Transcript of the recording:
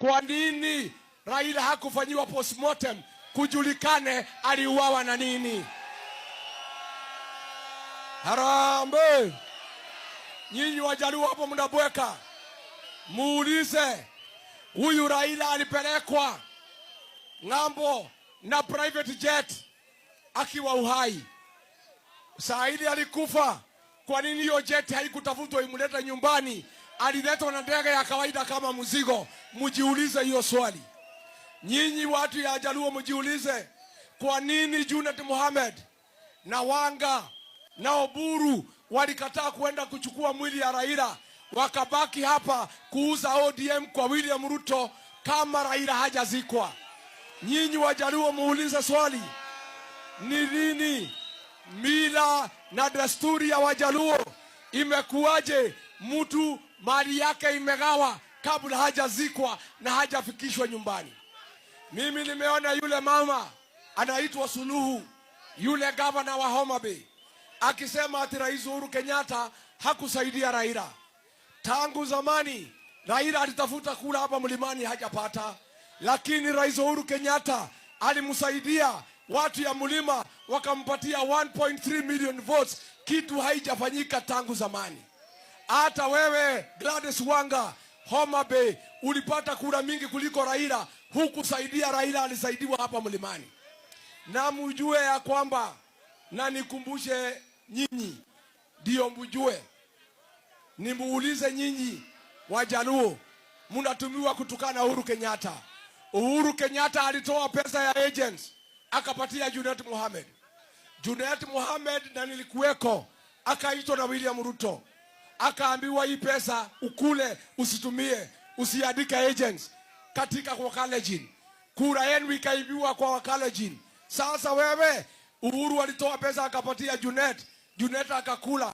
Kwa nini Raila hakufanyiwa postmortem kujulikane aliuawa na nini? Harambe! Nyinyi Wajaluo hapo mnabweka. Muulize, huyu Raila alipelekwa ng'ambo na private jet akiwa uhai. Saidi alikufa. Kwa nini hiyo jet haikutafutwa imuleta nyumbani? Aliletwa na ndege ya kawaida kama mzigo. Mujiulize hiyo swali. Nyinyi watu ya Jaluo mujiulize, kwa nini Junet Mohamed na Wanga na Oburu walikataa kuenda kuchukua mwili ya Raila, wakabaki hapa kuuza ODM kwa William Ruto kama Raila hajazikwa? Nyinyi Wajaluo muulize swali. Ni lini mila na desturi ya Wajaluo imekuwaje mtu mali yake imegawa kabla hajazikwa na hajafikishwa nyumbani? Mimi nimeona yule mama anaitwa Suluhu, yule gavana wa Homa Bay, akisema ati Rais Uhuru Kenyatta hakusaidia Raila. Tangu zamani Raila alitafuta kula hapa mlimani hajapata, lakini Rais Uhuru Kenyatta alimsaidia watu ya mlima wakampatia 1.3 million votes, kitu haijafanyika tangu zamani. Hata wewe Gladys Wanga Homa Bay ulipata kura mingi kuliko Raila, hukusaidia Raila, alisaidiwa hapa mlimani. Na mjue ya kwamba, na nikumbushe nyinyi ndio mjue, nimuulize nyinyi Wajaluo, mnatumiwa kutukana Uhuru Kenyatta. Uhuru Kenyatta alitoa pesa ya agents akapatia Junet Mohamed. Junet Mohamed na nilikuweko, akaitwa na William Ruto, akaambiwa hii pesa ukule, usitumie, usiandike agents katika kwa Kalenjin. Kura yenu ikaibiwa kwa Kalenjin. Sasa wewe, Uhuru alitoa pesa akapatia Junet, Junet akakula.